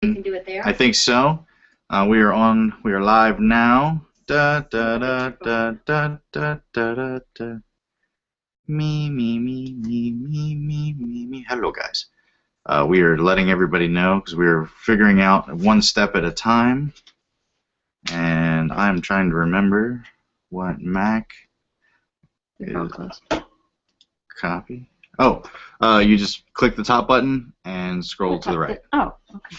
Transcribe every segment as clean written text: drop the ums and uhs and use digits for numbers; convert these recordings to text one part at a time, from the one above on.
You can do it there. I think so. We are live now. Da da da da da da da da. Me me me me me me me me. Hello guys. We are letting everybody know because we are figuring out one step at a time, and I'm trying to remember what Mac is. Copy. Oh, you just click the top button and scroll to the right. Oh, okay.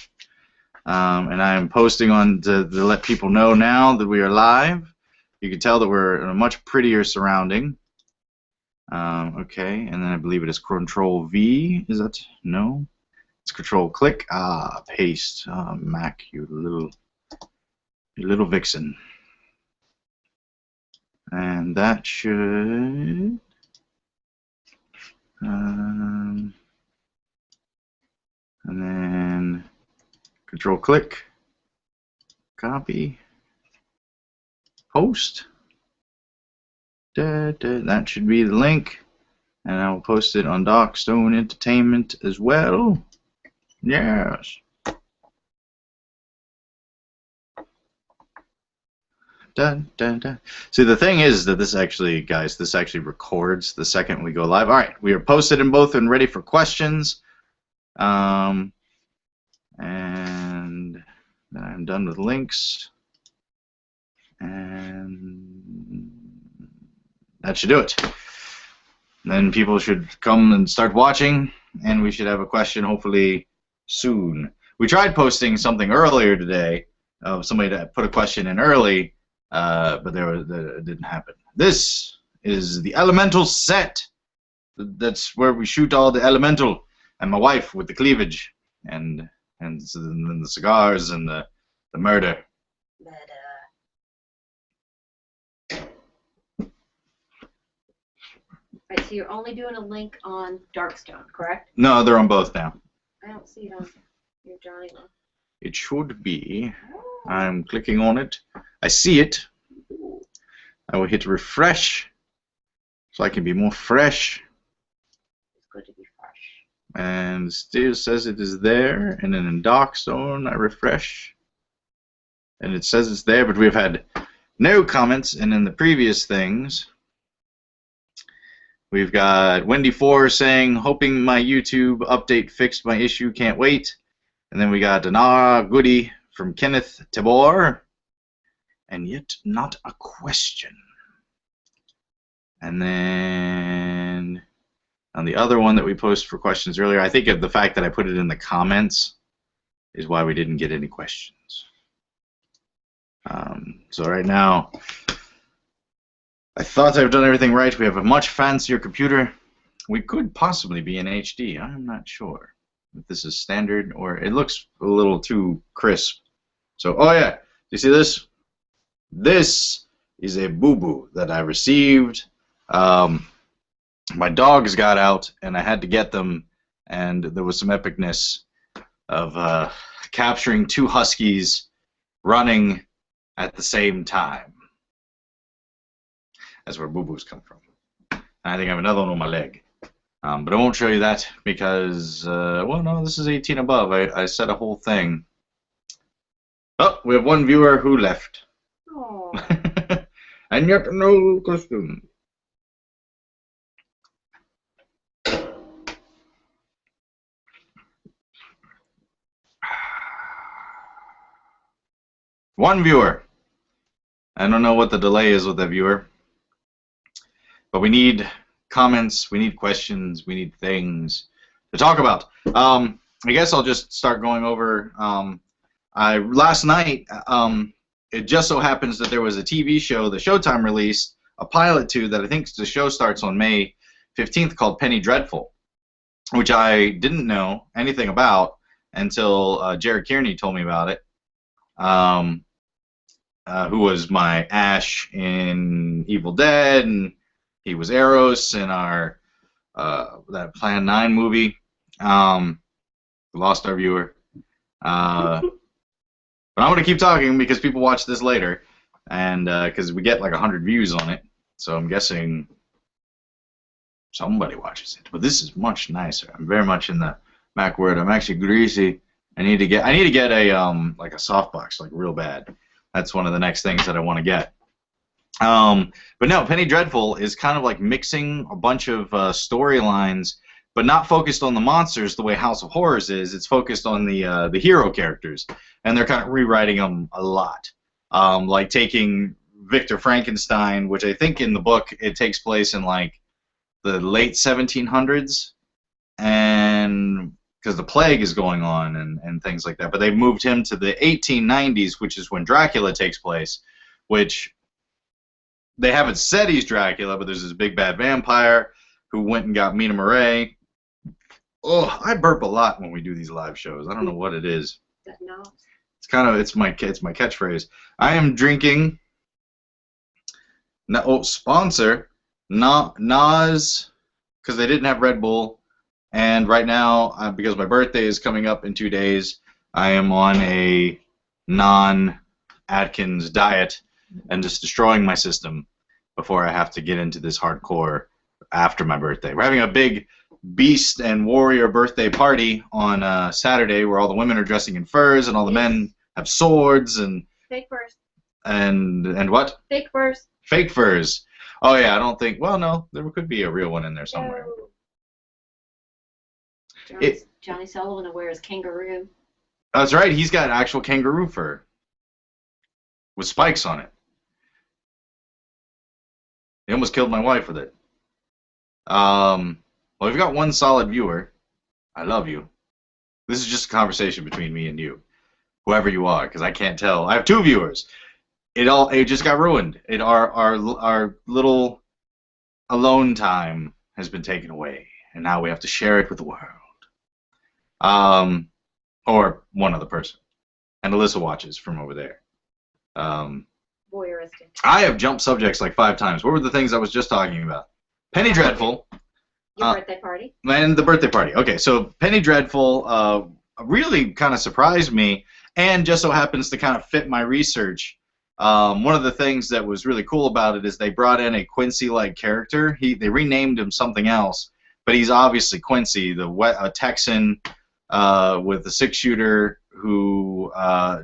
And I'm posting on to let people know now that we are live. You can tell that we're in a much prettier surrounding. Okay, and then I believe it is Control V. Is that no? It's Control click. Paste. Mac, you little vixen. And that should. And then Control click. Copy. Post. That should be the link, and I will post it on Darkstone Entertainment as well. Yes. See, the thing is that this actually, guys, this actually records the second we go live. All right, we are posted in both and ready for questions. And then I'm done with links, and that should do it. Then people should come and start watching, and we should have a question hopefully soon. We tried posting something earlier today, somebody that put a question in early, but it didn't happen. This is the elemental set. That's where we shoot all the elemental, and my wife with the cleavage, and then the cigars and the murder. Right, so you're only doing a link on Darkstone, correct? No, they're on both now. I don't see it on your Johnny one. It should be. Oh. I'm clicking on it. I see it. I will hit refresh so I can be more fresh. It's good to be fresh. And it still says it is there. And then in Darkstone, I refresh. And it says it's there, but we've had no comments. And in the previous things, we've got Wendy4 saying, hoping my YouTube update fixed my issue, can't wait. And then we got Dinar Goody from Kenneth Tabor. And yet not a question. And then on the other one that we posted for questions earlier, I think of the fact that I put it in the comments is why we didn't get any questions. So right now, I thought I've done everything right. We have a much fancier computer. We could possibly be in HD. I'm not sure if this is standard or it looks a little too crisp. So, oh yeah, do you see this? This is a boo-boo that I received. My dogs got out and I had to get them, and there was some epicness of capturing two huskies running at the same time. That's where boo-boos come from. And I think I have another one on my leg. But I won't show you that because, well, no, this is 18 above. I said a whole thing. Oh, we have one viewer who left. Oh. And yet no costume. One viewer. I don't know what the delay is with that viewer. But we need comments, we need questions, we need things to talk about. I guess I'll just start going over. Last night, it just so happens that there was a TV show that Showtime released, a pilot to, that I think the show starts on May 15th, called Penny Dreadful, which I didn't know anything about until Jared Kearney told me about it, who was my Ash in Evil Dead, and he was Eros in our that Plan 9 movie. Lost our viewer. But I'm going to keep talking because people watch this later, and because we get like 100 views on it, so I'm guessing somebody watches it. But this is much nicer. I'm very much in the Mac word. I'm actually greasy. I need to get a like a softbox, like real bad. That's one of the next things that I want to get. But no, Penny Dreadful is kind of like mixing a bunch of storylines, but not focused on the monsters the way House of Horrors is. It's focused on the hero characters, and they're kind of rewriting them a lot. Like taking Victor Frankenstein, which I think in the book it takes place in like the late 1700s, and because the plague is going on and things like that. But they moved him to the 1890s, which is when Dracula takes place, which they haven't said he's Dracula, but there's this big bad vampire who went and got Mina Murray. Oh, I burp a lot when we do these live shows. I don't know what it is. No. It's my catchphrase. I am drinking. Sponsor Nas, because they didn't have Red Bull, and right now because my birthday is coming up in 2 days, I am on a non-Atkins diet and just destroying my system before I have to get into this hardcore after my birthday. We're having a big beast and warrior birthday party on Saturday where all the women are dressing in furs and all the men have swords and fake furs. And what? Fake furs. Fake furs. Oh yeah, I don't think. Well, no, there could be a real one in there somewhere. No. Johnny Sullivan will wear his kangaroo. That's right. He's got actual kangaroo fur with spikes on it. He almost killed my wife with it. Well, we've got one solid viewer. I love you. This is just a conversation between me and you, whoever you are, because I can't tell. I have 2 viewers. It just got ruined. Our little alone time has been taken away, and now we have to share it with the world. Or one other person. And Alyssa watches from over there. Voyeuristic. I have jumped subjects like 5 times. What were the things I was just talking about? Penny Dreadful. Your birthday party. And the birthday party. Okay, so Penny Dreadful really kind of surprised me, and just so happens to kind of fit my research. One of the things that was really cool about it is they brought in a Quincy-like character. They renamed him something else, but he's obviously Quincy, a Texan with a 6-shooter who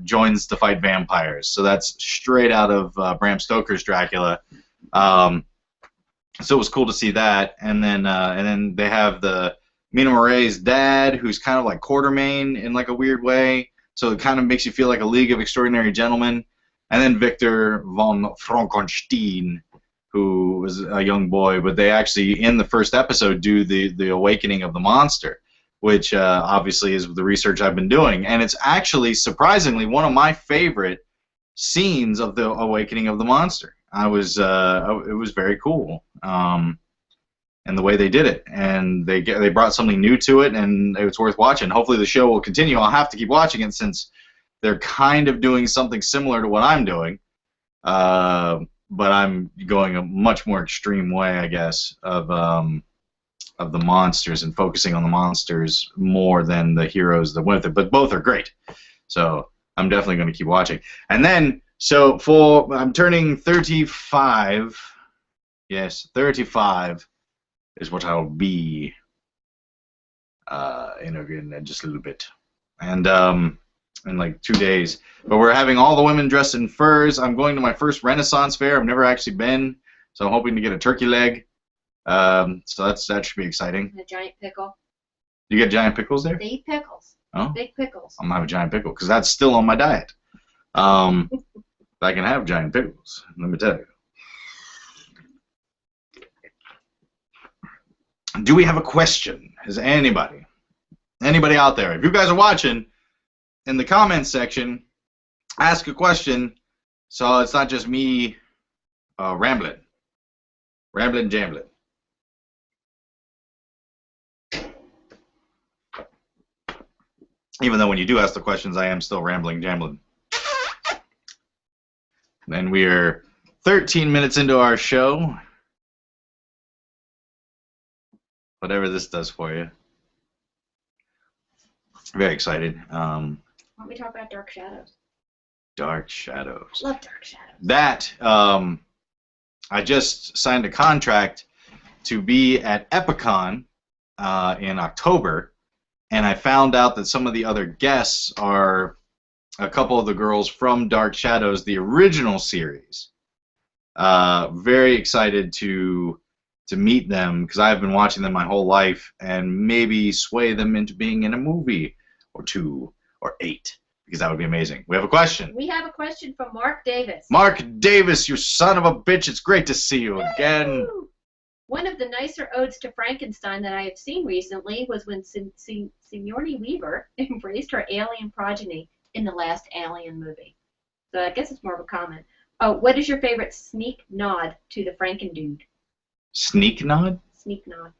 joins to fight vampires. So that's straight out of Bram Stoker's Dracula. So it was cool to see that, and then they have the Mina Murray's dad, who's kind of like Quartermain in like a weird way. So it kind of makes you feel like a League of Extraordinary Gentlemen. And then Victor von Frankenstein, who was a young boy, but they actually in the first episode do the awakening of the monster, which obviously is the research I've been doing, and it's actually surprisingly one of my favorite scenes of the awakening of the monster. It was very cool, and the way they did it, and they brought something new to it, and it's worth watching. Hopefully the show will continue. I'll have to keep watching it since they're kind of doing something similar to what I'm doing, but I'm going a much more extreme way, I guess, of the monsters and focusing on the monsters more than the heroes that went with it. But both are great, so I'm definitely going to keep watching. And then, so I'm turning 35. Yes, 35 is what I'll be in just a little bit, and in like 2 days. But we're having all the women dressed in furs. I'm going to my first Renaissance fair. I've never actually been, so I'm hoping to get a turkey leg. So that should be exciting. And a giant pickle. You get giant pickles there? They eat pickles. Oh, big pickles. I'm gonna have a giant pickle because that's still on my diet. I can have giant pickles. Let me tell you. Do we have a question? Is anybody out there? If you guys are watching, in the comments section, ask a question, so it's not just me rambling, jambling. Even though when you do ask the questions, I am still rambling, jambling. And we are 13 minutes into our show. Whatever this does for you. Very excited. Why don't we talk about Dark Shadows? Dark Shadows. Love Dark Shadows. That, I just signed a contract to be at Epicon in October. and I found out that some of the other guests are a couple of the girls from Dark Shadows, the original series. Very excited to meet them because I've been watching them my whole life and maybe sway them into being in a movie or 2 or 8 because that would be amazing. We have a question. We have a question from Mark Davis. Mark Davis, you son of a bitch! It's great to see you again. Woo! One of the nicer odes to Frankenstein that I have seen recently was when Sigourney Weaver embraced her alien progeny in the last Alien movie. So I guess it's more of a comment. Oh, what is your favorite sneak nod to the Frankendude? Sneak nod? Sneak nod.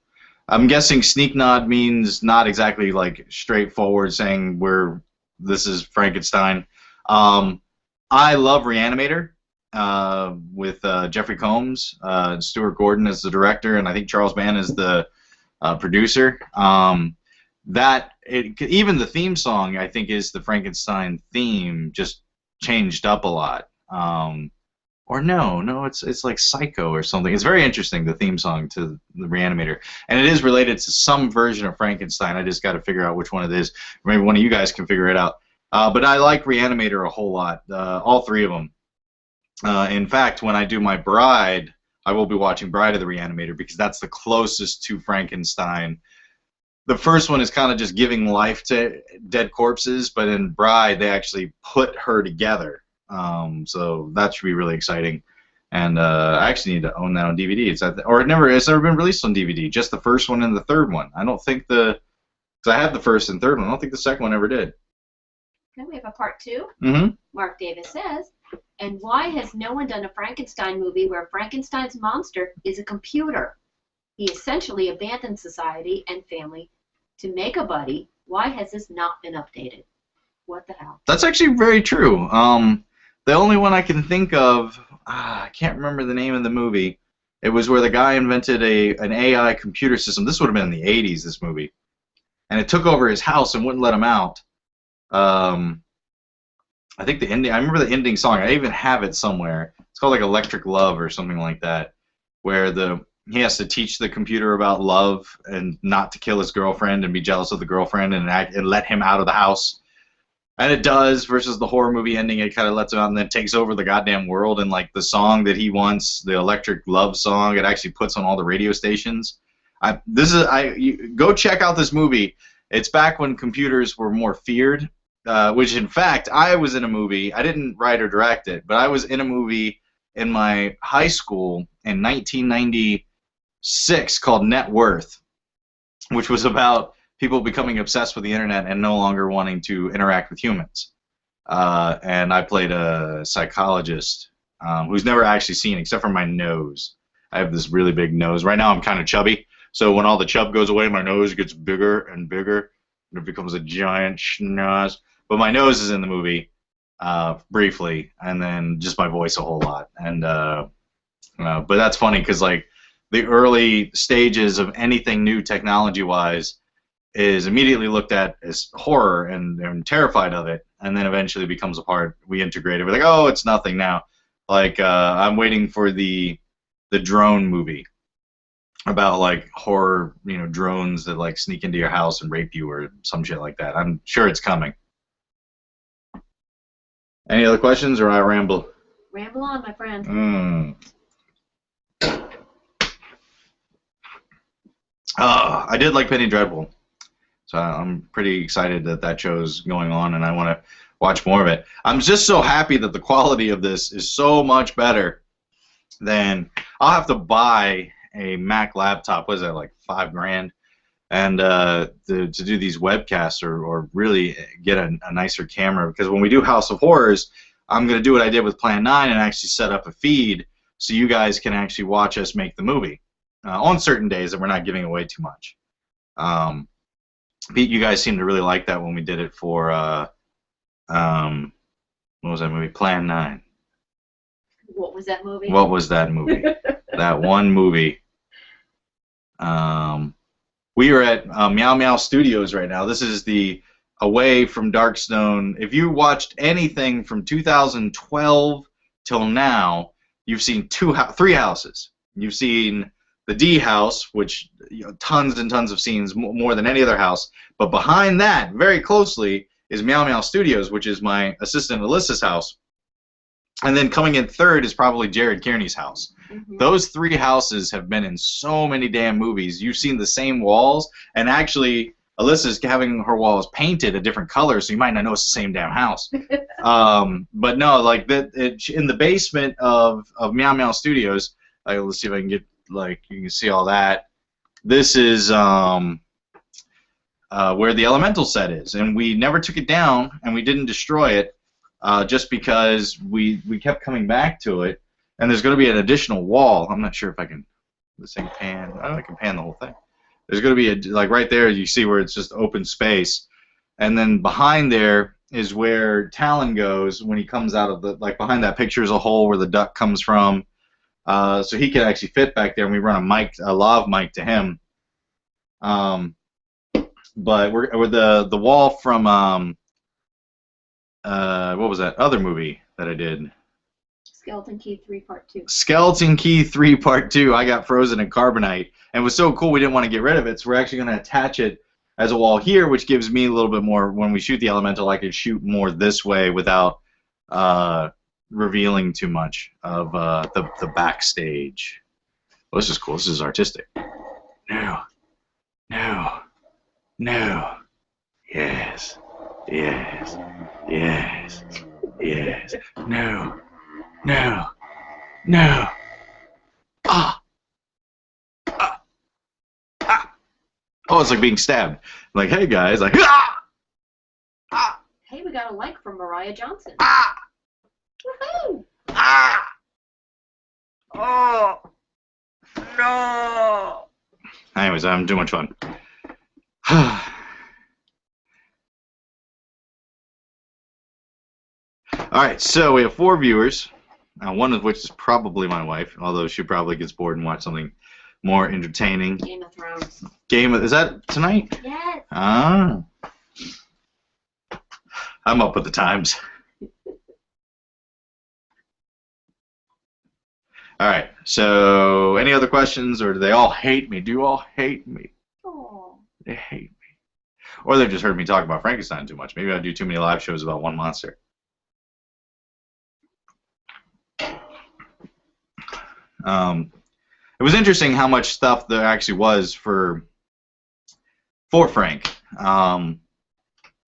I'm guessing sneak nod means not exactly like straightforward saying this is Frankenstein. I love Reanimator with Jeffrey Combs, Stuart Gordon as the director, and I think Charles Mann is the producer. Even the theme song I think is the Frankenstein theme, just changed up a lot. Or no, it's like Psycho or something. It's very interesting, the theme song to the Reanimator, and it is related to some version of Frankenstein. I just got to figure out which one it is. Maybe one of you guys can figure it out. But I like Reanimator a whole lot, all 3 of them. In fact, when I do my Bride, I will be watching Bride of the Reanimator because that's the closest to Frankenstein. The first one is kind of just giving life to dead corpses, but in Bride they actually put her together. So that should be really exciting, and I actually need to own that on DVD. It's never been released on DVD. Just the first one and the third one. I don't think because I have the first and third one. I don't think the second one ever did. Then we have a part 2. Mm-hmm. Mark Davis says, and why has no one done a Frankenstein movie where Frankenstein's monster is a computer? He essentially abandoned society and family to make a buddy. Why has this not been updated? What the hell? That's actually very true. The only one I can think of, I can't remember the name of the movie. It was where the guy invented an AI computer system. This would have been in the 80s, this movie. And it took over his house and wouldn't let him out. I think the ending, I remember the ending song. I even have it somewhere. It's called like Electric Love or something like that, where he has to teach the computer about love and not to kill his girlfriend and be jealous of the girlfriend and let him out of the house. And it does, versus the horror movie ending, it kind of lets him out and then takes over the goddamn world. And like the song that he wants, the Electric Love song, it actually puts on all the radio stations. Go check out this movie. It's back when computers were more feared, which in fact, I was in a movie. I didn't write or direct it, but I was in a movie in my high school in 1996 called Net Worth, which was about people becoming obsessed with the internet and no longer wanting to interact with humans. And I played a psychologist who's never actually seen, except for my nose. I have this really big nose. Right now I'm kind of chubby, so when all the chub goes away, my nose gets bigger and bigger, and it becomes a giant schnoz. But my nose is in the movie briefly, and then just my voice a whole lot. And but that's funny because like the early stages of anything new technology-wise is immediately looked at as horror and terrified of it, and then eventually becomes a part. We integrate it. We're like, oh, it's nothing now. Like I'm waiting for the drone movie about like horror, drones that like sneak into your house and rape you or some shit like that. I'm sure it's coming. Any other questions, or I ramble? Ramble on, my friend. I did like Penny Dreadful. So I'm pretty excited that show's going on, and I want to watch more of it. I'm just so happy that the quality of this is so much better than I'll have to buy a Mac laptop. What is that, like $5,000? And to do these webcasts or really get a nicer camera, because when we do House of Horrors, I'm going to do what I did with Plan 9 and actually set up a feed so you guys can actually watch us make the movie on certain days that we're not giving away too much. Pete, you guys seem to really like that when we did it for, what was that movie? Plan 9. What was that movie? What was that movie? That one movie. We are at Meow Meow Studios right now. This is the away from Darkstone. If you watched anything from 2012 till now, you've seen three houses. You've seen the D house, which tons and tons of scenes, more than any other house. But behind that, very closely, is Meow Meow Studios, which is my assistant Alyssa's house. And then coming in third is probably Jared Kearney's house. Mm-hmm. Those three houses have been in so many damn movies. You've seen the same walls, and actually, Alyssa's having her walls painted a different color, so you might not know it's the same damn house. But no, like in the basement of Meow Meow Studios. Let's see if I can get you can see all that. This is where the elemental set is, and we never took it down, and we didn't destroy it. Just because we kept coming back to it, and there's going to be an additional wall. I'm not sure if I can. This thing pan. I don't know if I can pan the whole thing. There's going to be right there. You see where it's just open space, and then behind there is where Talon goes when he comes out of the behind that picture is a hole where the duck comes from. So he can actually fit back there, and we run a lav mic to him. But we're the wall from what was that other movie that I did? Skeleton Key 3 Part 2. Skeleton Key 3 Part 2. I got frozen in carbonite, and it was so cool we didn't want to get rid of it, so we're actually going to attach it as a wall here, which gives me a little bit more, when we shoot the elemental, I can shoot more this way without revealing too much of the backstage. Well, this is cool. This is artistic. No. No. No. Yes. Yes. Yes. Yes. No. No. No. Ah. Ah. Ah. Oh, it's like being stabbed. Like, hey guys, like ah. Ah. Hey, we got a like from Mariah Johnson. Ah. Woohoo! Ah. Oh. No. Anyways, I'm too much fun. Alright, so we have 4 viewers, one of which is probably my wife, although she probably gets bored and watch something more entertaining. Game of Thrones. Is that tonight? Yes. Ah. I'm up with the times. Alright, so any other questions, or do they all hate me? Do you all hate me? Oh. They hate me. Or they've just heard me talk about Frankenstein too much. Maybe I do too many live shows about one monster. It was interesting how much stuff there actually was for Frank. There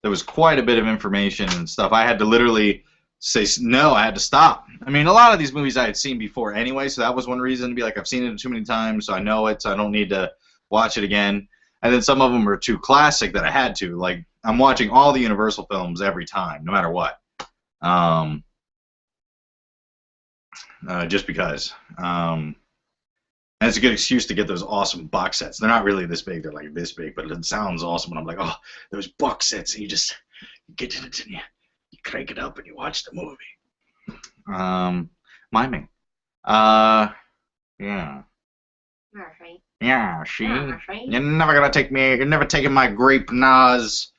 was quite a bit of information and stuff. I had to literally say no. I had to stop. I mean, a lot of these movies I had seen before anyway, so that was one reason to be like, I've seen it too many times, so I know it, so I don't need to watch it again. And then some of them are too classic that I had to. Like, I'm watching all the Universal films every time, no matter what. Just because. And it's a good excuse to get those awesome box sets. They're not really this big. They're like this big, but it sounds awesome. And I'm like, oh, those box sets. And you get in it and you crank it up and you watch the movie. Miming. Yeah. Alright. Yeah, she. Alright. You're never gonna take me. You're never taking my grape Nas.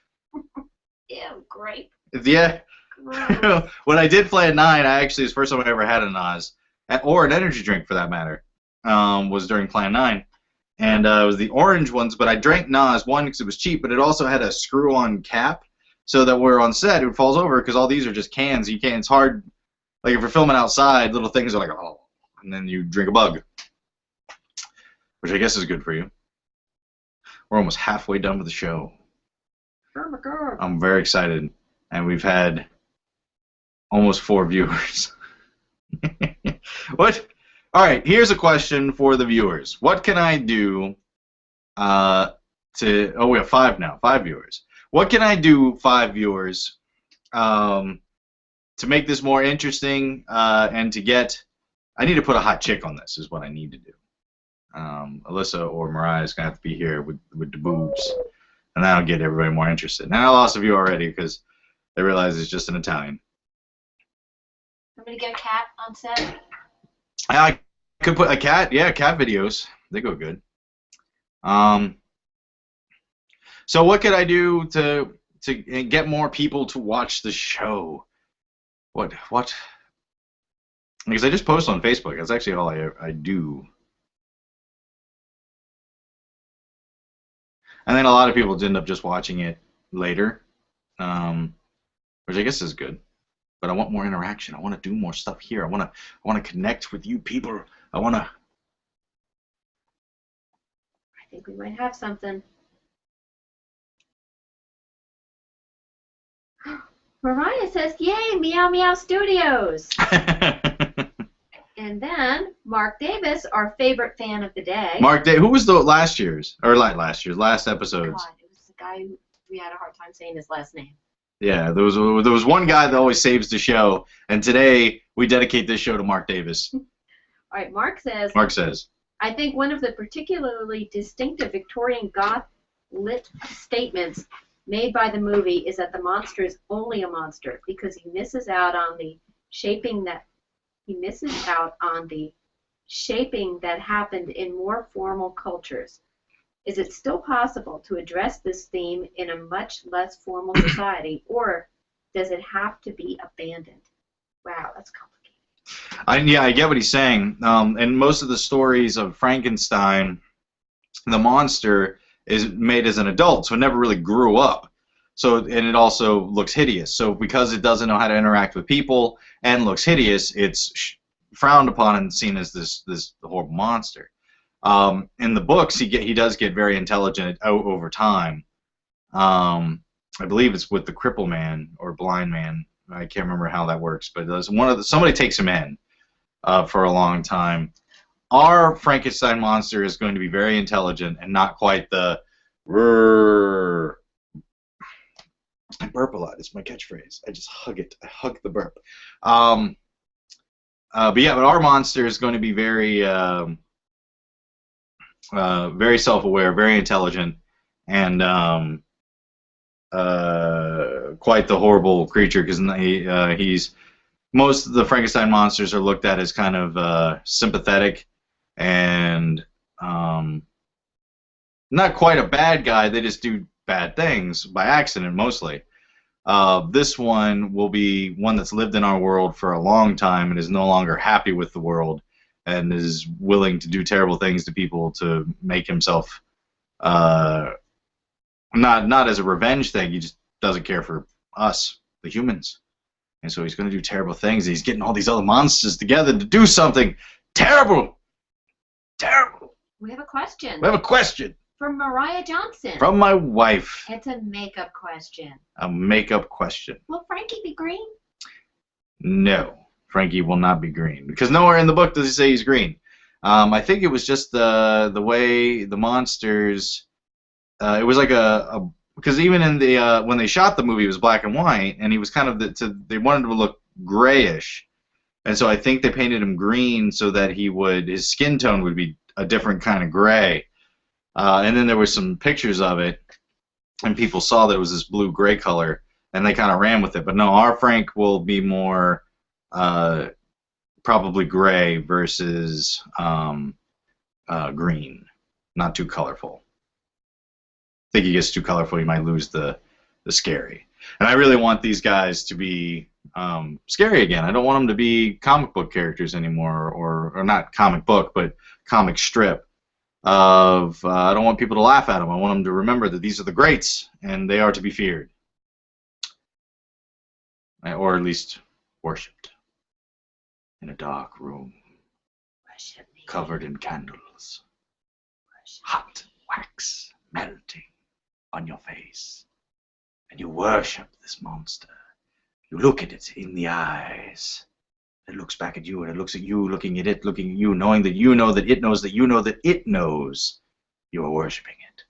Ew, grape. Yeah. Gross. When I did play at 9, I actually, it's the first time I ever had a Nas, or an energy drink for that matter, was during Plan 9. And it was the orange ones, but I drank Nas, one, because it was cheap, but it also had a screw-on cap, so that we're on set, it falls over, because all these are just cans. You can't, it's hard, like if you're filming outside, little things are like, oh, and then you drink a bug, which I guess is good for you. We're almost halfway done with the show. Oh my God. I'm very excited, and we've had almost 4 viewers. What? All right, here's a question for the viewers. What can I do oh, we have 5 now, 5 viewers. What can I do, 5 viewers, to make this more interesting and to get, I need to put a hot chick on this is what I need to do. Alyssa or Mariah is going to have to be here with the boobs, and that'll get everybody more interested. Now I lost a view already because they realize it's just an Italian. I'm going to get a cat on set. I could put a cat, yeah, cat videos. They go good. So what could I do to get more people to watch the show? What? Because I just post on Facebook. That's actually all I do. And then a lot of people end up just watching it later, which I guess is good. But I want more interaction. I want to do more stuff here. I want to connect with you people. I think we might have something. Mariah says, "Yay, Meow Meow Studios." And then Mark Davis, our favorite fan of the day. Who was the last episodes? God, it was the guy who we had a hard time saying his last name. Yeah, there was one guy that always saves the show, and today we dedicate this show to Mark Davis. All right, Mark says, "I think one of the particularly distinctive Victorian goth lit statements made by the movie is that the monster is only a monster because he misses out on the shaping that happened in more formal cultures. Is it still possible to address this theme in a much less formal society, or does it have to be abandoned?" Wow, that's complicated. Yeah, I get what he's saying. And most of the stories of Frankenstein, the monster is made as an adult, so it never really grew up. And it also looks hideous. So because it doesn't know how to interact with people and looks hideous, it's frowned upon and seen as this horrible monster. In the books, he does get very intelligent over time. I believe it's with the cripple man or blind man. I can't remember how that works, but somebody takes him in for a long time. Our Frankenstein monster is going to be very intelligent and not quite the "rrrr." I burp a lot. It's my catchphrase. I just hug it. I hug the burp. But our monster is going to be very, very self-aware, very intelligent, and quite the horrible creature. Because most of the Frankenstein monsters are looked at as kind of sympathetic and not quite a bad guy. They just do bad things by accident mostly. This one will be one that's lived in our world for a long time and is no longer happy with the world and is willing to do terrible things to people to make himself not as a revenge thing. He just doesn't care for us, the humans. And so he's going to do terrible things. He's getting all these other monsters together to do something terrible. Terrible. We have a question. From Mariah Johnson. From my wife. It's a makeup question. A makeup question. Will Frankie be green? No. Frankie will not be green. Because nowhere in the book does he say he's green. I think it was just the way the monsters... it was like because even in the when they shot the movie, it was black and white, and he was kind of they wanted him to look grayish. And so I think they painted him green so that his skin tone would be a different kind of gray. And then there were some pictures of it, and people saw that it was this blue-gray color, and they kind of ran with it. But no, our Frank will be more probably gray versus green, not too colorful. I think he gets too colorful, he might lose the scary. And I really want these guys to be scary again. I don't want them to be comic book characters anymore, or not comic book, but comic strip. I don't want people to laugh at them. I want them to remember that these are the greats, and they are to be feared. Or at least worshipped. In a dark room. Covered in candles. Hot wax melting on your face. And you worship this monster. You look at it in the eyes. It looks back at you, and it looks at you, looking at it, looking at you, knowing that you know that it knows that you know that it knows you are worshiping it.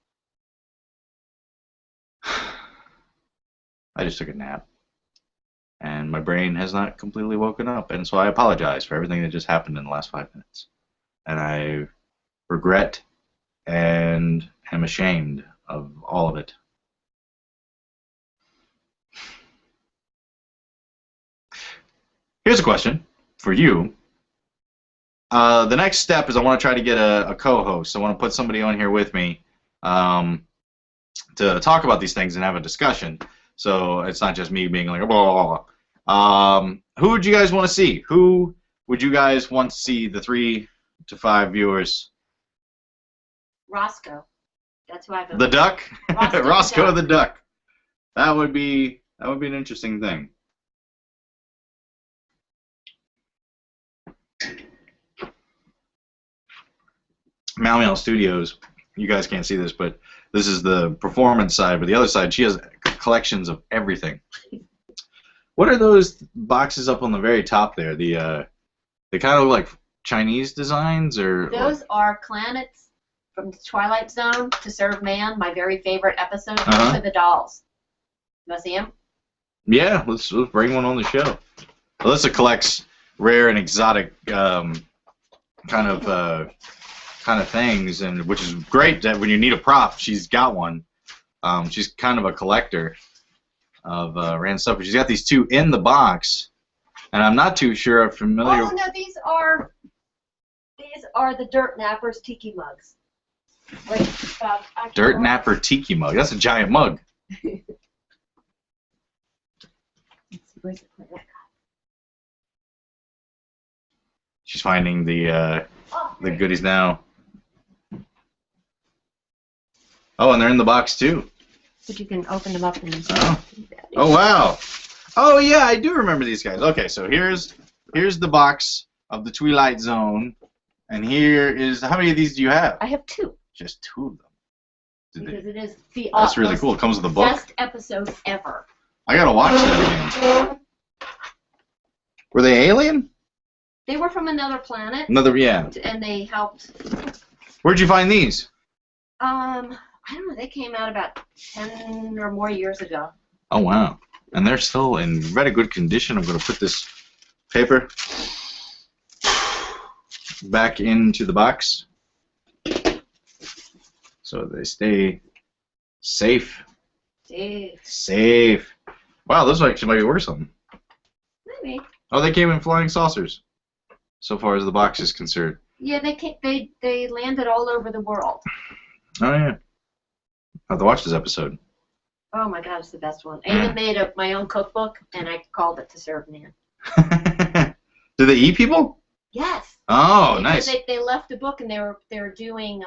I just took a nap, and my brain has not completely woken up, and so I apologize for everything that just happened in the last 5 minutes. And I regret and am ashamed of all of it. Here's a question for you. The next step is I want to try to get a co-host. I want to put somebody on here with me to talk about these things and have a discussion. So it's not just me being like, blah, blah, blah. Who would you guys want to see? Who would you guys want to see, the 3 to 5 viewers? Roscoe. That's who I vote. The duck? Roscoe the Roscoe the duck. duck. That would be an interesting thing. Meow Meow Studios. You guys can't see this, but this is the performance side. But the other side, she has collections of everything. What are those boxes up on the very top there? They kind of look like Chinese designs, or those are planets from the Twilight Zone to Serve Man. My very favorite episode. Uh-huh. Those are the dolls. You want to see them? Yeah, let's bring one on the show. Alyssa collects rare and exotic kind of things, and which is great that when you need a prop, she's got one. She's kind of a collector of random stuff. But she's got these two in the box, and I'm not too sure I'm familiar. Oh no, these are the Dirt Nappers tiki mugs. Like, Dirt Napper Tiki mug. That's a giant mug. Let's see, where's the play? She's finding the goodies now. Oh, and they're in the box too. But you can open them up and Oh wow. Oh yeah, I do remember these guys. Okay, so here's the box of the Twilight Zone, and here is, how many of these do you have? I have two. Just two of them. Because it is the That's really cool. It comes with a book. Best episode ever. I gotta watch that again. Were they alien? They were from another planet. Another, yeah. And they helped. Where'd you find these? I don't know. They came out about 10 or more years ago. Oh wow. And they're still in very good condition. I'm gonna put this paper back into the box so they stay safe. Safe. Wow, those actually might be worth something. Maybe. Oh, they came in flying saucers, so far as the box is concerned. Yeah, they landed all over the world. Oh yeah. I have to watch this episode. Oh my God, it's the best one. I even made my own cookbook, and I called it To Serve Man. Do they eat people? Yes. Oh, because nice. They left a book, and they're doing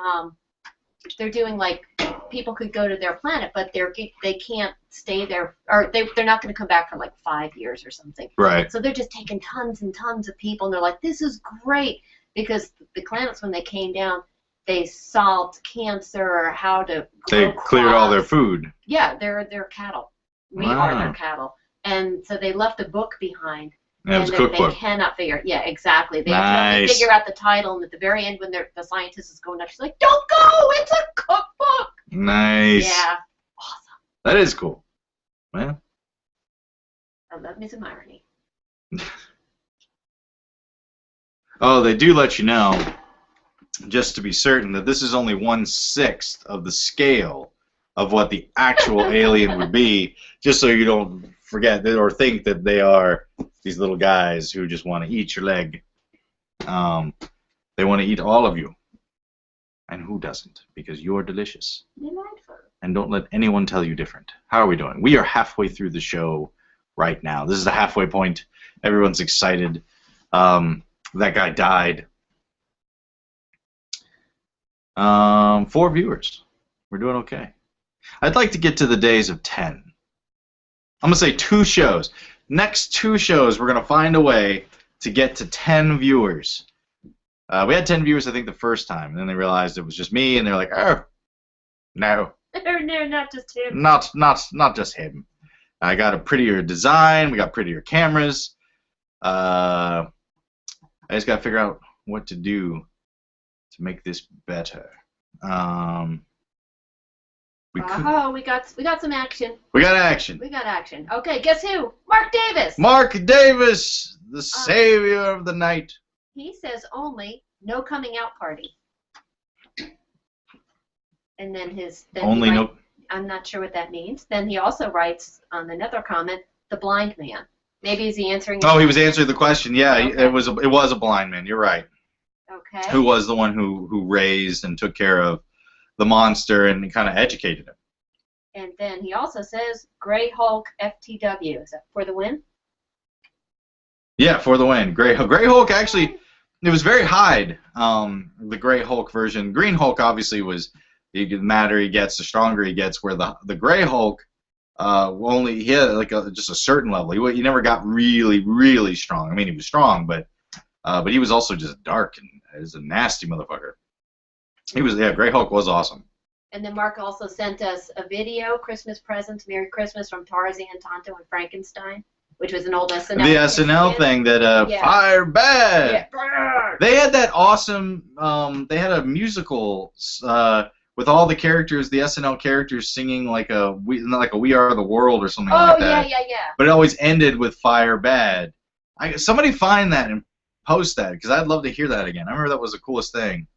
like, people could go to their planet, but they can't stay there, or they're not going to come back for like 5 years or something. Right. So they're just taking tons and tons of people, and they're like, this is great, because the planets, when they came down, they solved cancer, or how to grow They cleared all their crops. food. Yeah, they're cattle. We are their cattle, and so they left a book behind. Yeah, it was a and cookbook. they cannot figure it. Yeah, exactly. They have Nice. to figure out the title, and at the very end, when the scientist is going up, she's like, "Don't go! It's a cookbook." Nice. Yeah, awesome. That is cool. Well. I love me some irony. Oh, they do let you know, just to be certain, that this is only 1/6 of the scale of what the actual alien would be, just so you don't forget or think that they are these little guys who just want to eat your leg. They want to eat all of you. And who doesn't? Because you're delicious. Delightful. And don't let anyone tell you different. How are we doing? We are halfway through the show right now. This is the halfway point. Everyone's excited. That guy died. 4 viewers. We're doing okay. I'd like to get to the days of 10. I'm going to say 2 shows. Next 2 shows, we're going to find a way to get to 10 viewers. We had 10 viewers, I think, the first time, and then they realized it was just me, and they're like, oh, no. No, not just him. Not just him. I got a prettier design. We got prettier cameras. I just got to figure out what to do to make this better. We got some action. We got action. We got action. Okay, guess who? Mark Davis. Mark Davis, the savior of the night. He says only no coming out party. And then Only no. I'm not sure what that means. Then he also writes on another comment, the blind man. Maybe is he answering? Oh, he was answering the question. Yeah, Okay. it was a blind man. You're right. Okay. Who was the one who raised and took care of the monster and kind of educated him. And then he also says Grey Hulk FTW. Is that for the win? Yeah, for the win. Grey Hulk actually, it was very Hyde, the Grey Hulk version. Green Hulk obviously was The madder he gets, the stronger he gets. Where the Gray Hulk only hit like just a certain level. He never got really, really strong. I mean, he was strong, but he was also just dark and is a nasty motherfucker. Gray Hulk was awesome. And then Mark also sent us a video, Christmas presents, Merry Christmas from Tarzan, Tonto, and Frankenstein, which was an old SNL. The SNL thing that Fire Bad. Yeah. They had that awesome. They had a musical with all the characters, the SNL characters singing like a We Are the World or something like that. Oh yeah. But it always ended with Fire Bad. Somebody find that and post that because I'd love to hear that again. I remember that was the coolest thing.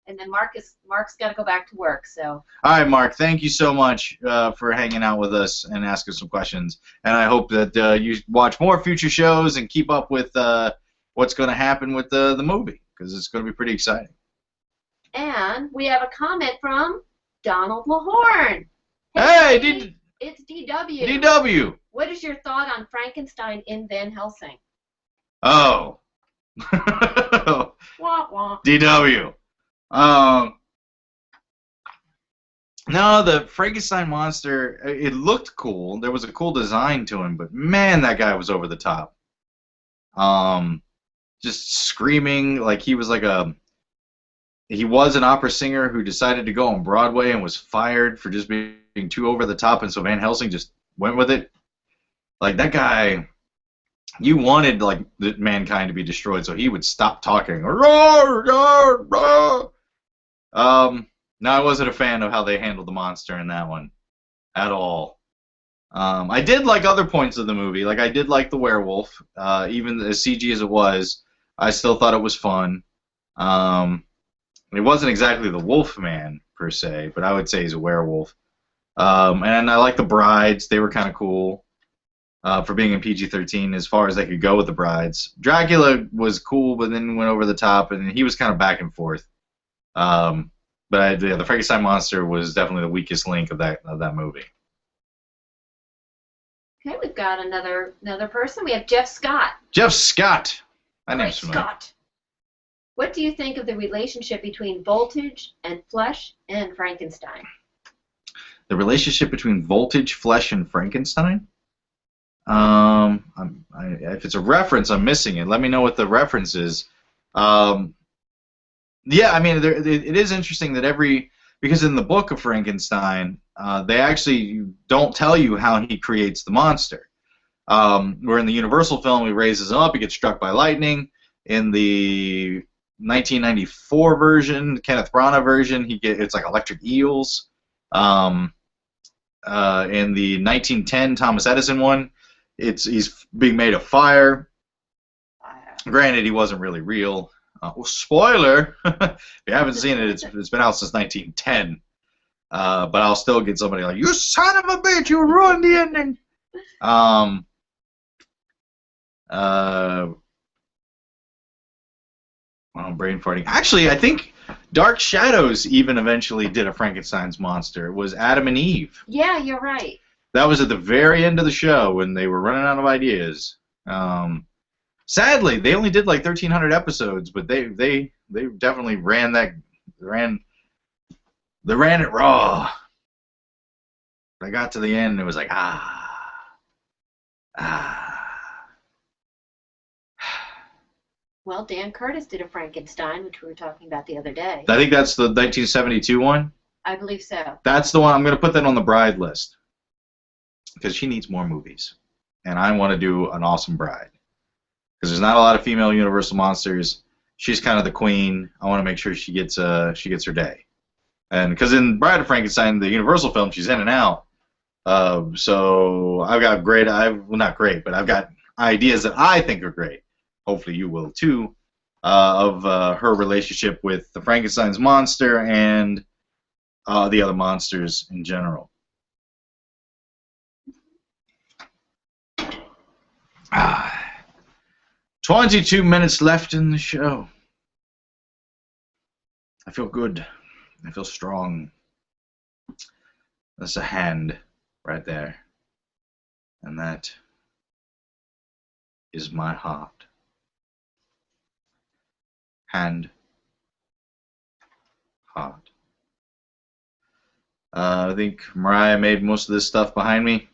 And then Mark's got to go back to work, so. All right, Mark. Thank you so much for hanging out with us and asking some questions. And I hope that you watch more future shows and keep up with what's going to happen with the movie because it's going to be pretty exciting. And we have a comment from Donald Lahorn. Hey, it's DW. DW. What is your thought on Frankenstein in Van Helsing? Oh. Wah, wah. DW. No, the Frankenstein monster, it looked cool. There was a cool design to him, but man, that guy was over the top. Just screaming like he was he was an opera singer who decided to go on Broadway and was fired for just being too over the top, and so Van Helsing just went with it. Like that guy, you wanted like mankind to be destroyed, so he would stop talking. Roar, roar, roar. No, I wasn't a fan of how they handled the monster in that one at all. I did like other points of the movie. Like I did like the werewolf, even as CG as it was. I still thought it was fun. It wasn't exactly the Wolfman per se, but I would say he's a werewolf. And I like the brides; they were kind of cool for being in PG-13 as far as they could go with the brides. Dracula was cool, but then went over the top, and he was kind of back and forth. But the Frankenstein monster was definitely the weakest link of that movie. Okay, we've got another person. We have Jeff Scott. Jeff Scott. That name's familiar. Scott. What do you think of the relationship between voltage and flesh and Frankenstein? The relationship between voltage, flesh, and Frankenstein? If it's a reference, I'm missing it. Let me know what the reference is. Yeah, I mean, it is interesting that because in the book of Frankenstein, they actually don't tell you how he creates the monster. Where in the Universal film, he raises him up, he gets struck by lightning. In the 1994 version, Kenneth Branagh version, it's like electric eels. In the 1910 Thomas Edison one, he's being made of fire. Granted, he wasn't really real. Spoiler! If you haven't seen it, it's been out since 1910. But I'll still get somebody like, you son of a bitch, you ruined the ending. Well, brain farting. Actually, I think Dark Shadows even eventually did a Frankenstein's monster. It was Adam and Eve. Yeah, you're right. That was at the very end of the show when they were running out of ideas. Sadly, they only did like 1,300 episodes, but they definitely ran it raw. I got to the end, and it was like Well, Dan Curtis did a Frankenstein, which we were talking about the other day. I think that's the 1972 one. I believe so. That's the one. I'm going to put that on the bride list because she needs more movies, and I want to do an awesome bride because there's not a lot of female Universal monsters. She's kind of the queen. I want to make sure she gets her day, and because in Bride of Frankenstein, the Universal film, she's in and out. So I've got not great, but I've got ideas that I think are great. Hopefully you will too, of her relationship with the Frankenstein's monster and the other monsters in general. 22 minutes left in the show. I feel good. I feel strong. That's a hand right there. And that is my heart. Hand, heart. I think Mariah made most of this stuff behind me.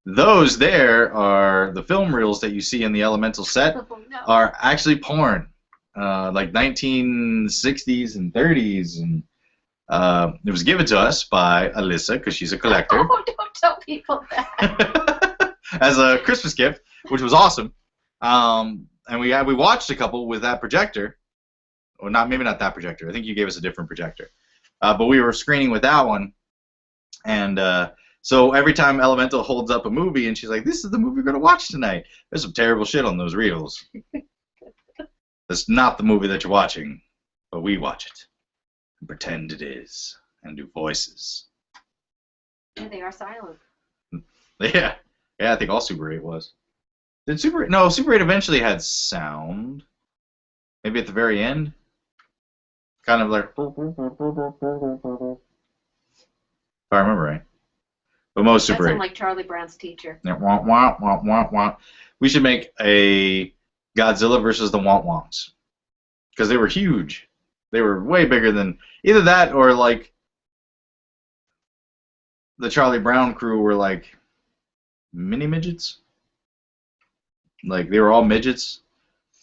Those there are the film reels that you see in the Elemental set Oh, no. are actually porn, like 1960s and 30s, and it was given to us by Alyssa because she's a collector Oh, don't tell people that. as a Christmas gift, which was awesome. And we watched a couple with that projector, or maybe not that projector. I think you gave us a different projector, but we were screening with that one, and so every time Elemental holds up a movie and she's like, "This is the movie we're gonna watch tonight," there's some terrible shit on those reels. That's not the movie that you're watching, but we watch it and pretend it is and do voices. Yeah, they are silent. Yeah, I think all Super 8 was. Did Super 8? No, Super 8 eventually had sound. Maybe at the very end, kind of like, if I remember right. But most Super 8. That sounds like Charlie Brown's teacher. Yeah, wah, wah, wah, wah, wah. We should make a Godzilla versus the Womp Womps. Because they were huge. They were way bigger than either that or like the Charlie Brown crew were like mini midgets. Like they were all midgets,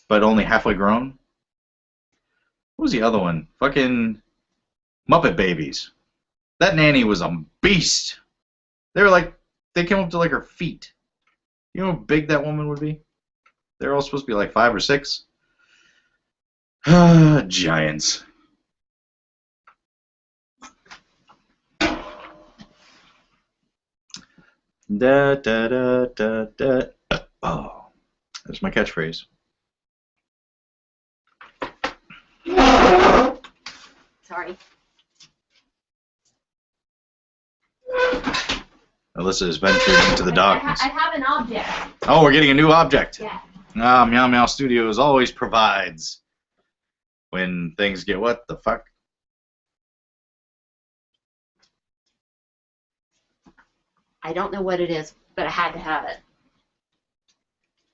but only halfway grown. What was the other one? Fucking Muppet Babies. That nanny was a beast. They were like, they came up to like her feet. You know how big that woman would be? They're all supposed to be like 5 or 6. Giants. Da da da da da. Oh, that's my catchphrase. Sorry. Alyssa has ventured into the darkness. I have an object. Oh, we're getting a new object. Yeah. Meow Meow Studios always provides when things get what the fuck. I don't know what it is, but I had to have it.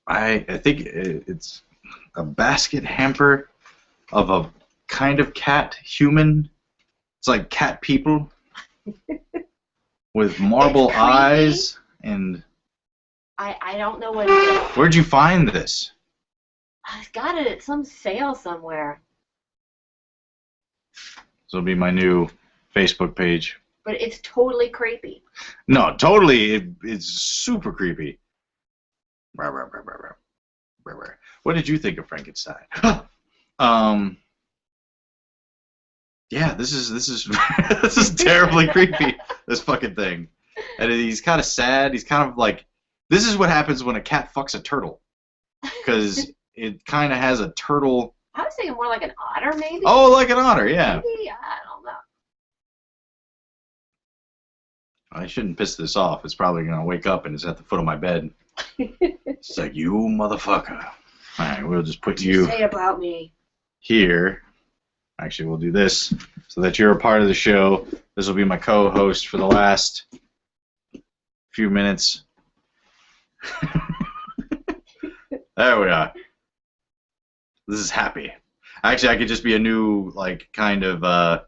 I think it's a basket hamper of a kind of cat human. It's like cat people with marble eyes and. I don't know what it is. Where'd you find this? I got it at some sale somewhere. This will be my new Facebook page. But it's totally creepy. No, totally. It's super creepy. What did you think of Frankenstein? Yeah, this is this is terribly creepy. This fucking thing, and he's kind of sad. He's kind of like, this is what happens when a cat fucks a turtle, because it kind of has a turtle. I was thinking more like an otter, maybe. Oh, like an otter, yeah. Maybe, I don't know. I shouldn't piss this off. It's probably gonna wake up and it's at the foot of my bed. It's like, you motherfucker. All right, we'll just put you say about me here. Actually, we'll do this so that you're a part of the show. This will be my co-host for the last few minutes. There we are. This is happy. Actually, I could just be a new, like, kind of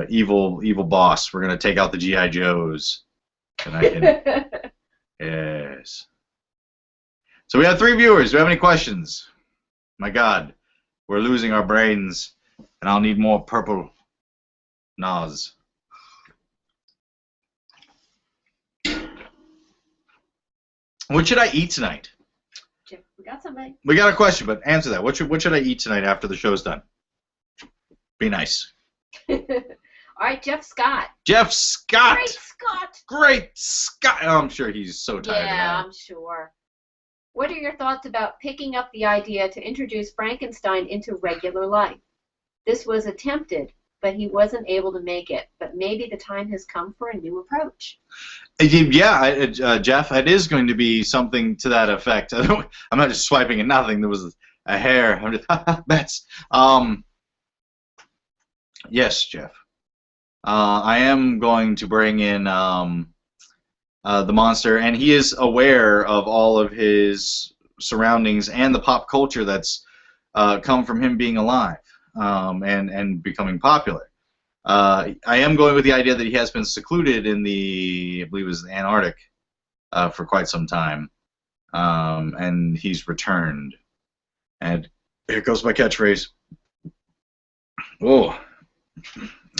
evil boss. We're gonna take out the GI Joes, and I can. Yes. So we have 3 viewers. Do we have any questions? My God, we're losing our brains, and I'll need more purple Nas. What should I eat tonight? Jeff, we got somebody. We got a question, but answer that. What should I eat tonight after the show's done? Be nice. All right, Jeff Scott. Jeff Scott. Great Scott. Great Scott. Oh, I'm sure he's so tired. Yeah, of I'm sure. What are your thoughts about picking up the idea to introduce Frankenstein into regular life? This was attempted, but he wasn't able to make it. But maybe the time has come for a new approach. Yeah, Jeff, it is going to be something to that effect. I'm not just swiping at nothing. There was a hair. I'm just, bets. Yes, Jeff. I am going to bring in the monster, and he is aware of all of his surroundings and the pop culture that's come from him being alive and becoming popular. I am going with the idea that he has been secluded in the, I believe it was the Antarctic, for quite some time, and he's returned. And here goes my catchphrase. Oh,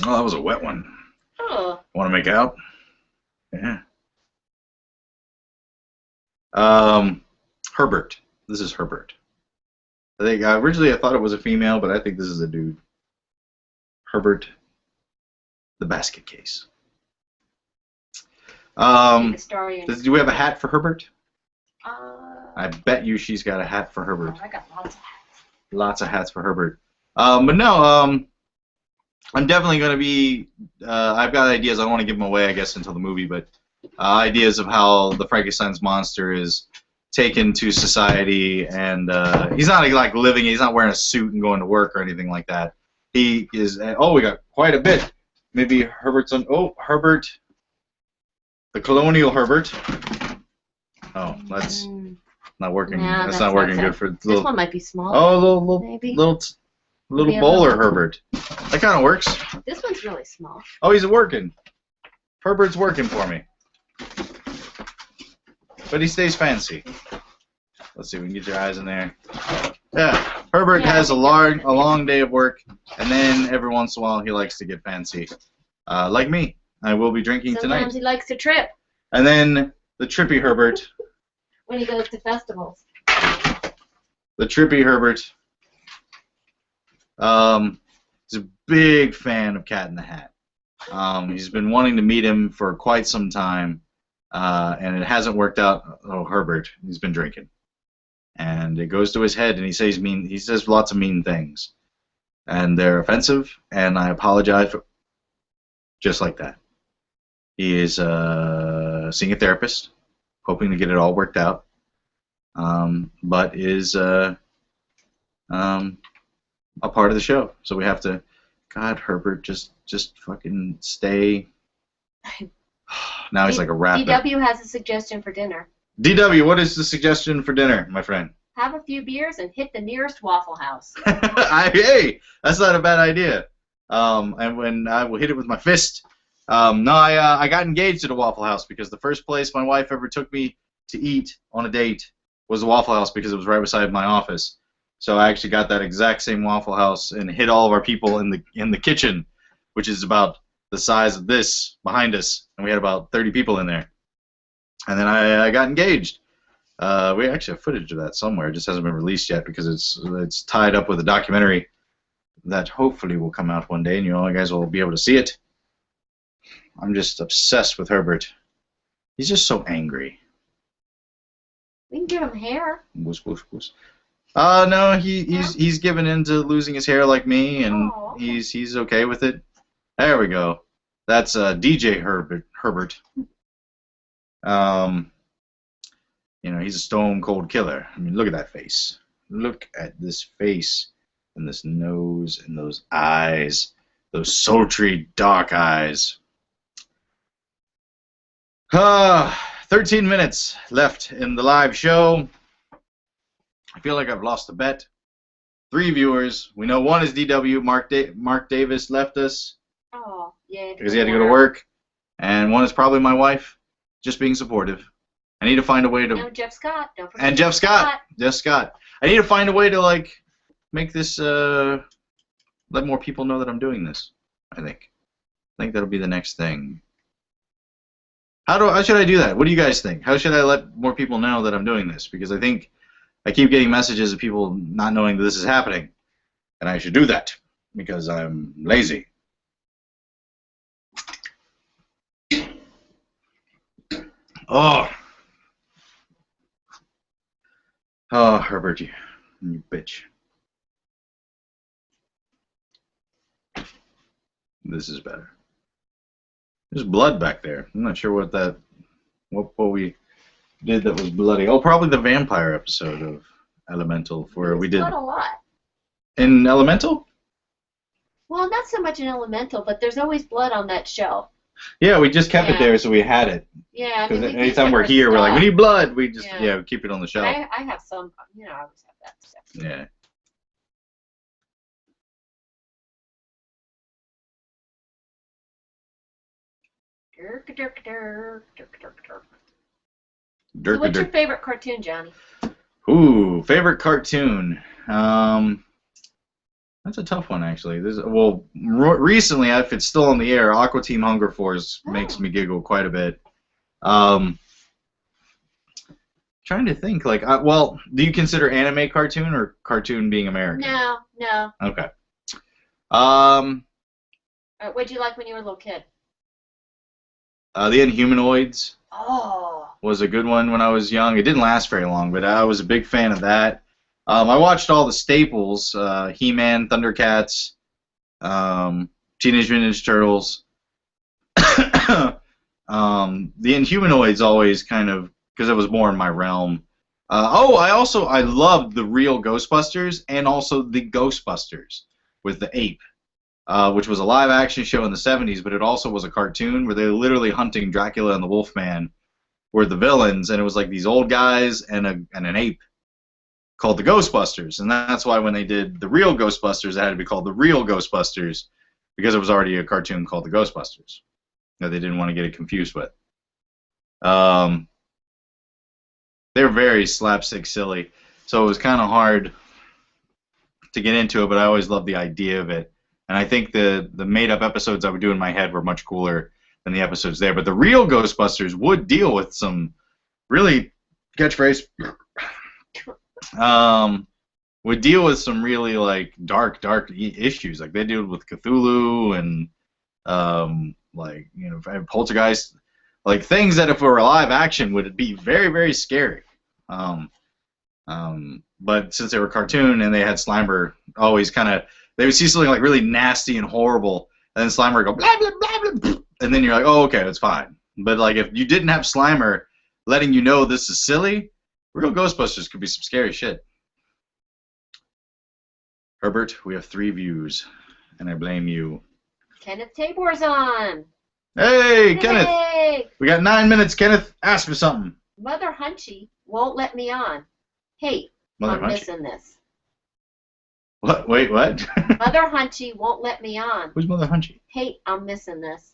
that was a wet one. Oh. Want to make out? Yeah. Herbert. This is Herbert. I think originally I thought it was a female, but I think this is a dude. Herbert, the basket case. Do we have a hat for Herbert? I bet you she's got a hat for Herbert. Oh, I got lots of hats. Lots of hats for Herbert. But no, I'm definitely going to be. I've got ideas. I don't want to give them away, I guess, until the movie, but ideas of how the Frankenstein's monster is taken to society, and he's not like living. He's not wearing a suit and going to work or anything like that. He is. Oh, we got quite a bit. Maybe Herbert's on. Oh, Herbert, the colonial Herbert. Oh, that's not working. No, that's not working good for. This one might be small. Oh, maybe. Little bowler Herbert. That kind of works. This one's really small. Oh, he's working. Herbert's working for me. But he stays fancy. Let's see, we can get your eyes in there. Yeah, Herbert has a long day of work, and then every once in a while he likes to get fancy. Like me. I will be drinking tonight. Sometimes he likes to trip. And then the trippy Herbert. When he goes to festivals. The trippy Herbert. He's a big fan of Cat in the Hat. He's been wanting to meet him for quite some time, and it hasn't worked out. Oh, Herbert, he's been drinking, and it goes to his head, and he says He says lots of mean things, and they're offensive. And I apologize for just like that. He is seeing a therapist, hoping to get it all worked out, but is a part of the show. So we have to, God, Herbert, just fucking stay. Now he's like a rabbit. DW has a suggestion for dinner. DW, what is the suggestion for dinner, my friend? Have a few beers and hit the nearest Waffle House. Hey, that's not a bad idea. And when I will hit it with my fist. No, I got engaged at a Waffle House because the first place my wife ever took me to eat on a date was the Waffle House because it was right beside my office. So I actually got that exact same Waffle House and hid all of our people in the kitchen, which is about the size of this behind us, and we had about 30 people in there. And then I got engaged. We actually have footage of that somewhere. It just hasn't been released yet because it's tied up with a documentary that hopefully will come out one day, and you guys will be able to see it. I'm just obsessed with Herbert. He's just so angry. We can give him hair. Whoosh, whoosh, whoosh. No, he's given in to losing his hair like me, and he's okay with it. There we go. That's DJ Herbert. He's a stone cold killer. I mean, look at that face. Look at this face, and this nose, and those eyes, those sultry dark eyes. 13 minutes left in the live show. I feel like I've lost a bet. 3 viewers. We know one is DW. Mark Davis left us. Oh, yeah. Because he had to go to work. And one is probably my wife, just being supportive. I need to find a way to... No, Jeff Scott. Don't forget and Jeff Scott. Jeff Scott. I need to find a way to, make this... let more people know that I'm doing this, I think. I think that'll be the next thing. How should I do that? What do you guys think? How should I let more people know that I'm doing this? Because I think I keep getting messages of people not knowing that this is happening. And I should do that because I'm lazy. Oh, Herbert, you bitch. This is better. There's blood back there. I'm not sure what we did that was bloody. Oh, probably the vampire episode of Elemental, where we did. Blood a lot. In Elemental? Well, not so much in Elemental, but there's always blood on that show. Yeah, we just kept it there, so we had it. Yeah, because anytime we're here, we're like, we need blood. We just we keep it on the shelf. I have some. I always have that stuff. Yeah. Dirk, dirk, dirk, dirk, dirk, dirk. So Dirk, what's your dirk. favorite cartoon, Johnny? Ooh, favorite cartoon. That's a tough one, actually. Recently, if it's still on the air, Aqua Team Hunger Force makes me giggle quite a bit. Trying to think, like, well, do you consider anime cartoon or cartoon being American? No, no. Okay. What'd you like when you were a little kid? The Inhumanoids Oh. was a good one when I was young. It didn't last very long, but I was a big fan of that. I watched all the staples, He-Man, Thundercats, Teenage Mutant Ninja Turtles. The Inhumanoids always kind of, because it was more in my realm. I loved the real Ghostbusters and also the Ghostbusters with the ape, which was a live-action show in the 70s, but it also was a cartoon where they were literally hunting Dracula and the Wolfman were the villains, and it was like these old guys and an ape called the Ghostbusters, and that's why when they did the real Ghostbusters, it had to be called the real Ghostbusters, because it was already a cartoon called the Ghostbusters that they didn't want to get it confused with. They were very slapstick silly, so it was kind of hard to get into it, but I always loved the idea of it. And I think the made-up episodes I would do in my head were much cooler than the episodes there. But the real Ghostbusters would deal with some really catchphrase. Would deal with some really like dark issues. Like they deal with Cthulhu and Poltergeist, like things that if it were live action would be very, very scary. But since they were cartoon and they had Slimer always kind of, they would see something like really nasty and horrible, and then Slimer would go blah blah blah blah, and then you're like, oh, okay, that's fine. But like if you didn't have Slimer letting you know this is silly, real Ghostbusters could be some scary shit. Herbert, we have 3 views, and I blame you. Kenneth Tabor's on. Hey, Hey! Kenneth! We got 9 minutes, Kenneth. Ask for something. Mother Hunchy won't let me on. Hey, Mother I'm Hunchy? missing this. What? Wait, what? Mother Hunchy won't let me on. Who's Mother Hunchy? Hey, I'm missing this.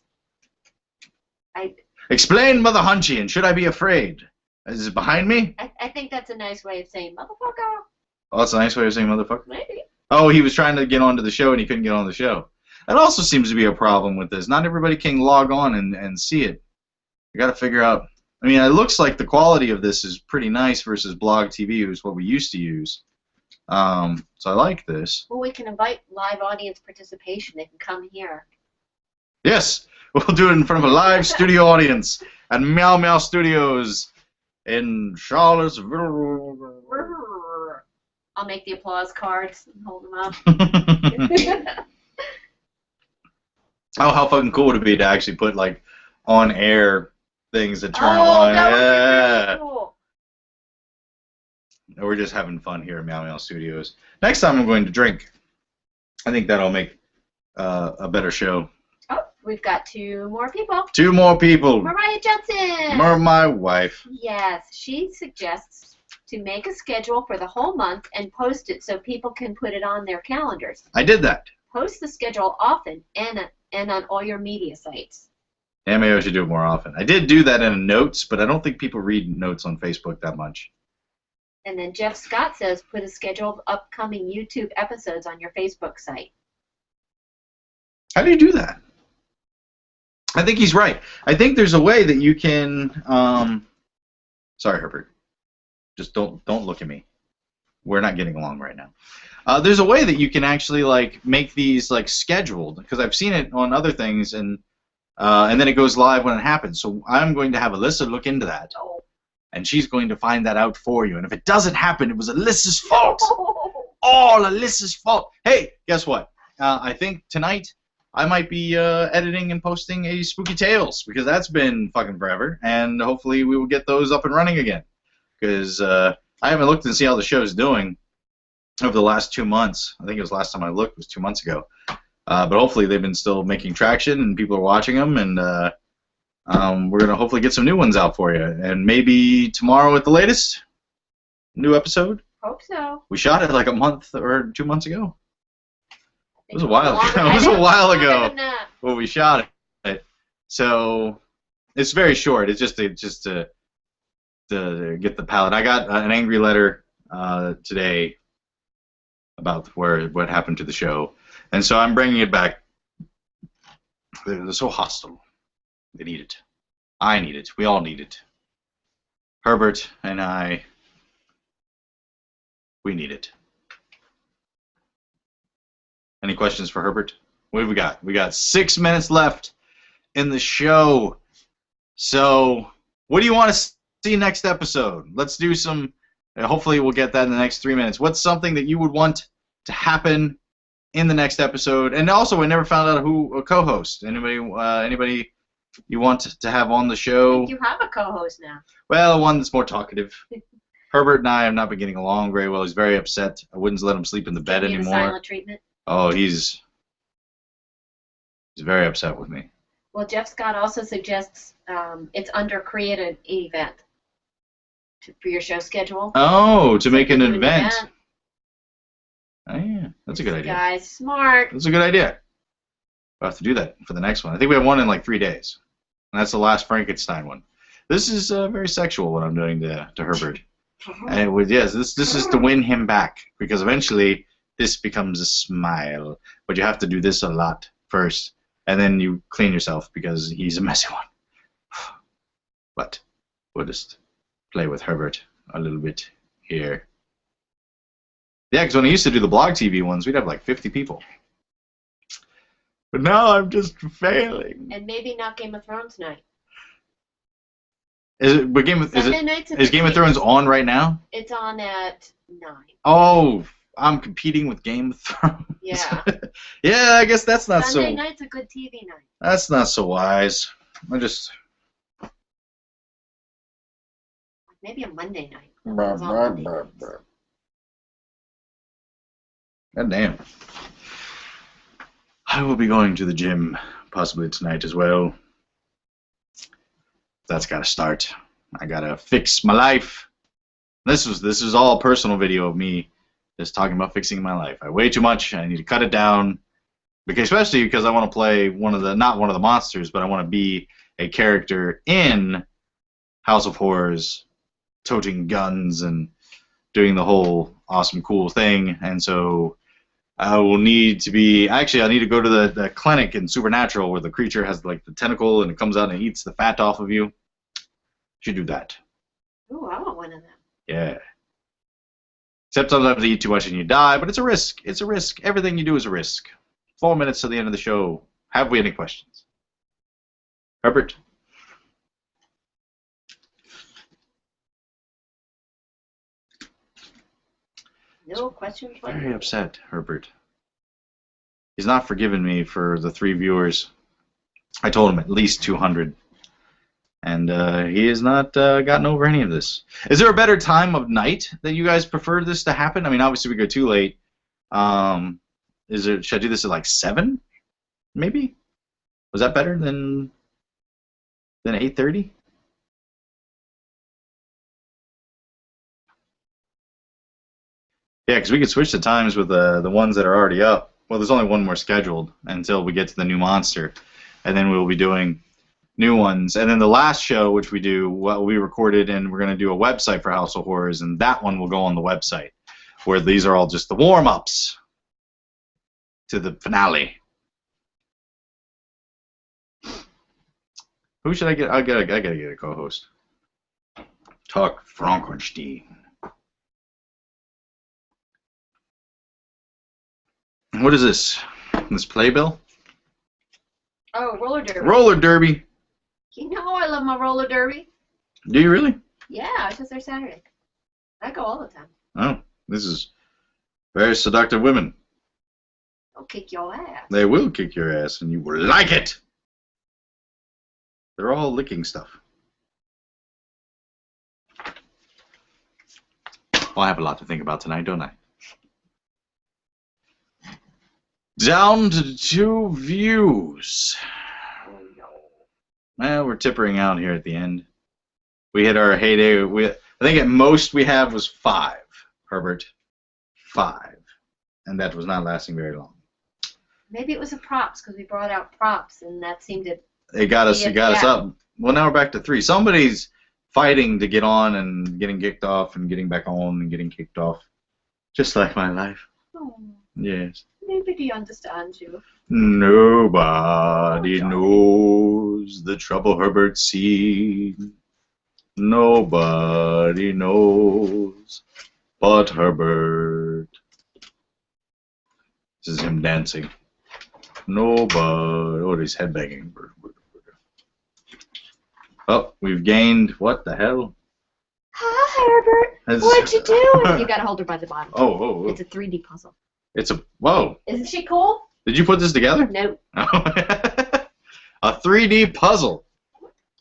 Explain, Mother Hunchy, and should I be afraid? Is it behind me? I think that's a nice way of saying motherfucker. Oh, that's a nice way of saying motherfucker. Maybe. Oh, he was trying to get onto the show and he couldn't get on the show. That also seems to be a problem with this. Not everybody can log on and see it. You got to figure out. I mean, it looks like the quality of this is pretty nice versus Blog TV, which is what we used to use. So I like this. Well, we can invite live audience participation. They can come here. Yes, we'll do it in front of a live studio audience at Meow Meow Studios in Charlottesville. I'll make the applause cards and hold them up. Oh, how fucking cool would it be to actually put like on-air things that turn Oh, on? that would be Yeah. really cool. We're just having fun here at Meow Meow Studios. Next time I'm going to drink. I think that'll make a better show. Oh, we've got 2 more people. 2 more people. Mariah Johnson. My wife. Yes, she suggests to make a schedule for the whole month and post it so people can put it on their calendars. I did that. Post the schedule often and on all your media sites. Yeah, maybe I should do it more often. I did do that in notes, but I don't think people read notes on Facebook that much. And then Jeff Scott says put a schedule of upcoming YouTube episodes on your Facebook site. How do you do that? I think he's right. I think there's a way that you can. Sorry, Herbert. Just don't look at me. We're not getting along right now. There's a way that you can actually like make these like scheduled, because I've seen it on other things, and then it goes live when it happens. So I'm going to have Alyssa look into that, and she's going to find that out for you. And if it doesn't happen, it was Alyssa's fault. All Alyssa's fault. Hey, guess what? I think tonight I might be editing and posting a Spooky Tales, because that's been fucking forever, and hopefully we will get those up and running again. Because I haven't looked and see how the show's doing over the last 2 months. I think it was last time I looked was 2 months ago. But hopefully they've been still making traction and people are watching them, and we're going to hopefully get some new ones out for you. And maybe tomorrow at the latest, new episode. Hope so. We shot it like a month or 2 months ago. It was a while ago. It was a while ago when we shot it. So It's very short. It's just to get the palette. I got an angry letter today about what happened to the show, and so I'm bringing it back. They're so hostile. They need it. I need it. We all need it. Herbert and I, we need it. Any questions for Herbert? What have we got? We got 6 minutes left in the show. So, what do you want to see next episode? Let's do some. Hopefully, we'll get that in the next 3 minutes. What's something that you would want to happen in the next episode? And also, we never found out who a co-host. Anybody you want to have on the show? You have a co-host now. Well, one that's more talkative. Herbert and I have not been getting along very well. He's very upset. I wouldn't let him sleep in the bed anymore. Silent treatment. Oh, he's very upset with me. Well, Jeff Scott also suggests it's under create an event for your show schedule. Oh, to make an event. Oh, yeah, that's a good idea. Guy's smart. That's a good idea. We'll have to do that for the next one. I think we have one in like 3 days. And that's the last Frankenstein one. This is very sexual what I'm doing to Herbert. And yes, this is to win him back. Because eventually this becomes a smile. But you have to do this a lot first. And then you clean yourself because he's a messy one. But we'll just play with Herbert a little bit here. Yeah, because when I used to do the blog TV ones, we'd have like 50 people. But now I'm just failing. And maybe not Game of Thrones night. Is it? But is Game of Thrones on right now? It's on at 9. Oh, I'm competing with Game of Thrones. Yeah. Yeah, I guess that's not Sunday night's a good TV night. That's not so wise. Maybe a Monday night. God damn. I will be going to the gym possibly tonight as well. That's got to start. I got to fix my life. This is all personal video of me just talking about fixing my life. I weigh too much. I need to cut it down. Especially because I want to play not one of the monsters, but I want to be a character in House of Horrors, toting guns and doing the whole awesome, cool thing. And so I will need to be. Actually, I need to go to the clinic in Supernatural where the creature has like the tentacle and it comes out and it eats the fat off of you. Should do that. Ooh, I want one of them. Yeah. Except sometimes you eat too much and you die, but it's a risk. It's a risk. Everything you do is a risk. 4 minutes to the end of the show. Have we any questions? Herbert? No questions? Very upset, Herbert. He's not forgiven me for the 3 viewers. I told him at least 200. And he has not gotten over any of this. Is there a better time of night that you guys prefer this to happen? I mean, obviously we go too late. Should I do this at like 7? Maybe? Was that better than 8:30? Yeah, because we could switch the times with the ones that are already up. Well, there's only one more scheduled until we get to the new monster, and then we'll be doing new ones. And then the last show, which we do, we recorded, and we're going to do a website for House of Horrors, and that one will go on the website, where these are all just the warm-ups to the finale. Who should I get? I gotta get a co-host. Talk Frankenstein. What is this? This playbill? Oh, roller derby. Roller derby. You know I love my roller derby. Do you really? Yeah, it's just there Saturday. I go all the time. Oh, this is very seductive women. They'll kick your ass. They will kick your ass, and you will like it. They're all licking stuff. Well, I have a lot to think about tonight, don't I? Down to 2 views. Well, we're tippering out here at the end. We hit our heyday. I think at most we have was 5, Herbert. 5. And that was not lasting very long. Maybe it was a props because we brought out props and that seemed to It got us. Yeah, It got us yeah. up. Well, now we're back to 3. Somebody's fighting to get on and getting kicked off and getting back on and getting kicked off. Just like my life. Oh, Yes. nobody understands you. Nobody Oh, knows the trouble Herbert's seen. Nobody knows but Herbert. This is him dancing. Nobody. Oh, he's headbanging. Oh, we've gained. What the hell? Hi, Herbert. What you doing? You gotta hold her by the bottom. Oh. It's a 3D puzzle. It's a. Whoa. Isn't she cool? Did you put this together? No. A 3D puzzle.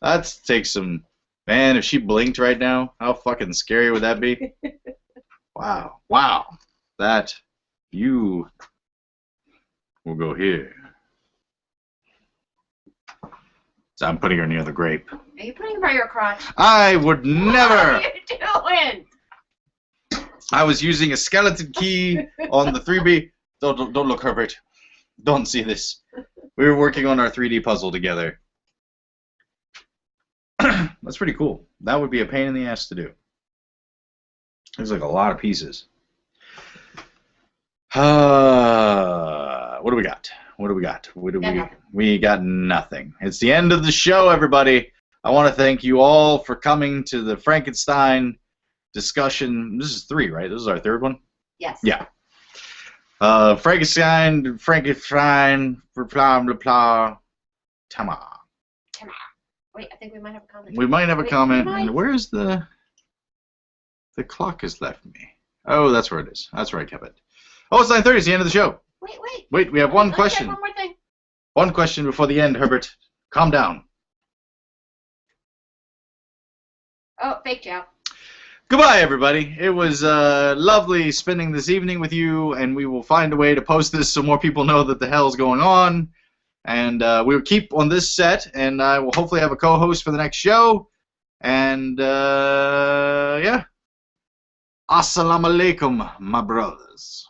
That takes some. Man, if she blinked right now, how fucking scary would that be? Wow. Wow. That. You. Will go here. So I'm putting her near the grape. Are you putting her by your crotch? I would never. What are you doing? I was using a skeleton key on the 3B. Don't look, Herbert. Don't see this. We were working on our 3D puzzle together. That's pretty cool. That would be a pain in the ass to do. There's like a lot of pieces. What do we got? What do we got? We got nothing. It's the end of the show, everybody. I want to thank you all for coming to the Frankenstein discussion. This is 3, right? This is our 3rd one? Yes. Yeah. Frankenstein, blah, blah, blah, Tama. Wait, I think we might have a comment. We might have a comment. We might. Where's the clock has left me? Oh, that's where it is. That's where I kept it. Oh, it's 9:30. It's the end of the show. Wait, we have one Let's question. One more thing. One question before the end, Herbert. Calm down. Oh, fake Joe. Goodbye, everybody. It was lovely spending this evening with you, and we will find a way to post this so more people know that the hell's going on. And we'll keep on this set, and I will hopefully have a co-host for the next show. And, yeah. Assalamu alaikum, my brothers.